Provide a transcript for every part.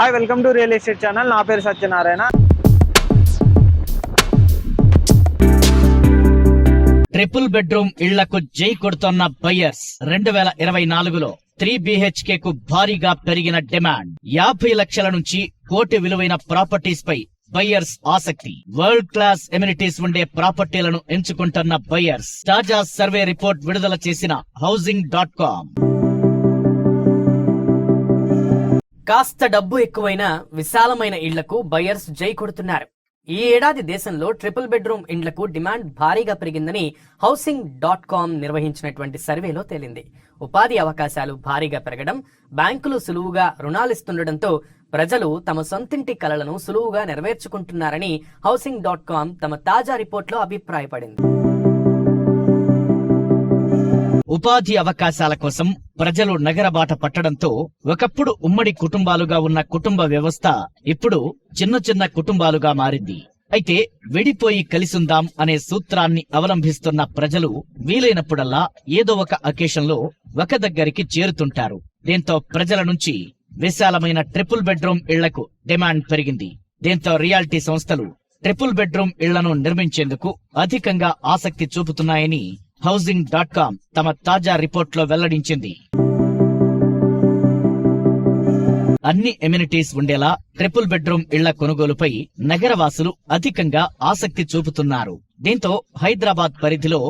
Hi welcome to real estate channel. నా పేరు Satyanarayana. Triple bedroom ఇళ్లకు జై కొడుతోన్న బయ్యర్స్. 2024లో 3 BHK కు భారీగా పెరిగిన డిమాండ్. 50 లక్షల నుంచి కోటి విలువైన ప్రాపర్టీస్ పై బయ్యర్స్ ఆసక్తి. వరల్డ్ క్లాస్ ఎమ్యూనిటీస్ ఉండే ప్రాపర్టీలను ఎంచుకుంటున్న బయ్యర్స్. తాజా సర్వే రిపోర్ట్ విడుదల చేసిన housing.com. కాస్త డబ్బు ఎక్కువైన విశాలమైన ఇళ్లకు బయర్స్ జై కొడుతున్నారు. ఈ ఏడాది దేశంలో ట్రిపుల్ బెడ్రూమ్ ఇండ్లకు డిమాండ్ భారీగా పెరిగిందని housing.com నిర్వహించినటువంటి సర్వేలో తేలింది. ఉపాధి అవకాశాలు భారీగా పెరగడం, బ్యాంకులు సులువుగా రుణాలిస్తుండటంతో ప్రజలు తమ సొంతింటి కలలను సులువుగా నెరవేర్చుకుంటున్నారని housing.com తమ తాజా రిపోర్ట్లో అభిప్రాయపడింది. ఉపాధి అవకాశాల కోసం ప్రజలు నగరబాట పట్టడంతో ఒకప్పుడు ఉమ్మడి కుటుంబాలుగా ఉన్న కుటుంబ వ్యవస్థ ఇప్పుడు చిన్న చిన్న కుటుంబాలుగా మారింది. అయితే విడిపోయి కలిసుందాం అనే సూత్రాన్ని అవలంబిస్తున్న ప్రజలు వీలైనప్పుడల్లా ఏదో ఒక అకేషన్లో ఒక దగ్గరికి చేరుతుంటారు. దీంతో ప్రజల నుంచి విశాలమైన ట్రిపుల్ బెడ్రూమ్ ఇళ్లకు డిమాండ్ పెరిగింది. దీంతో రియాల్టీ సంస్థలు ట్రిపుల్ బెడ్రూమ్ ఇళ్లను నిర్మించేందుకు అధికంగా ఆసక్తి చూపుతున్నాయని housing.com తమ తాజా రిపోర్ట్లో వెల్లడించింది. అన్ని ఎమ్యూనిటీస్ ఉండేలా ట్రిపుల్ బెడ్రూమ్ ఇళ్ల కొనుగోలుపై నగరవాసులు అధికంగా ఆసక్తి చూపుతున్నారు. దీంతో హైదరాబాద్ పరిధిలో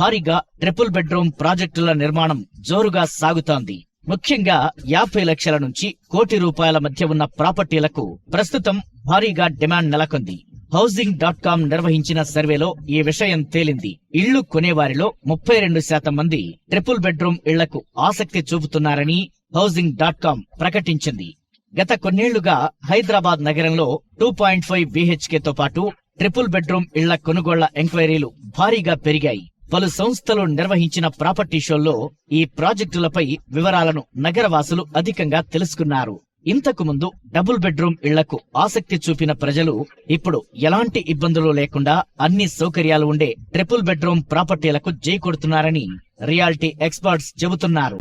భారీగా ట్రిపుల్ బెడ్రూమ్ ప్రాజెక్టుల నిర్మాణం జోరుగా సాగుతోంది. ముఖ్యంగా 50 లక్షల నుంచి కోటి రూపాయల మధ్య ఉన్న ప్రాపర్టీలకు ప్రస్తుతం భారీగా డిమాండ్ నెలకొంది. housing.com నిర్వహించిన సర్వేలో ఈ విషయం తేలింది. ఇళ్లు కొనేవారిలో 32% మంది ట్రిపుల్ బెడ్రూమ్ ఇళ్లకు ఆసక్తి చూపుతున్నారని housing.com ప్రకటించింది. గత కొన్నేళ్లుగా హైదరాబాద్ నగరంలో 2.5 BHK తో పాటు ట్రిపుల్ బెడ్రూమ్ ఇళ్ల కొనుగోళ్ల ఎంక్వైరీలు భారీగా పెరిగాయి. పలు సంస్థలు నిర్వహించిన ప్రాపర్టీ షోల్లో ఈ ప్రాజెక్టులపై వివరాలను నగరవాసులు అధికంగా తెలుసుకున్నారు. ఇంతకు ముందు డబుల్ బెడ్రూమ్ ఇళ్లకు ఆసక్తి చూపిన ప్రజలు ఇప్పుడు ఎలాంటి ఇబ్బందులు లేకుండా అన్ని సౌకర్యాలు ఉండే ట్రిపుల్ బెడ్రూమ్ ప్రాపర్టీలకు జై కొడుతున్నారని రియాలిటీ ఎక్స్పర్ట్స్ చెబుతున్నారు.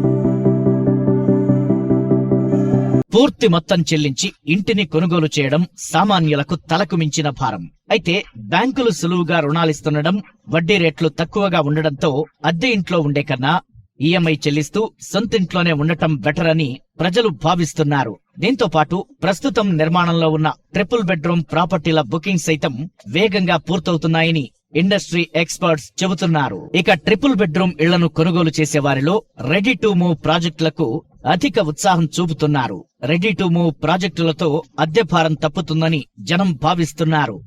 పూర్తి మొత్తం చెల్లించి ఇంటిని కొనుగోలు చేయడం సామాన్యులకు తలకు మించిన భారం. అయితే బ్యాంకులు సులువుగా రుణాలిస్తుండడం, వడ్డీ రేట్లు తక్కువగా ఉండడంతో అద్దె ఇంట్లో ఉండే కన్నా ఈఎంఐ చెల్లిస్తూ సొంతింట్లోనే ఉండటం బెటర్ అని ప్రజలు భావిస్తున్నారు. దీంతో పాటు ప్రస్తుతం నిర్మాణంలో ఉన్న ట్రిపుల్ బెడ్రూమ్ ప్రాపర్టీల బుకింగ్ సైతం వేగంగా పూర్తవుతున్నాయని ఇండస్ట్రీ ఎక్స్పర్ట్స్ చెబుతున్నారు. ఇక ట్రిపుల్ బెడ్రూమ్ ఇళ్లను కొనుగోలు చేసే వారిలో రెడీ టు మూవ్ ప్రాజెక్టులకు అధిక ఉత్సాహం చూపుతున్నారు. రెడీ టు మూవ్ ప్రాజెక్టులతో అద్దె భారం తప్పుతుందని జనం భావిస్తున్నారు.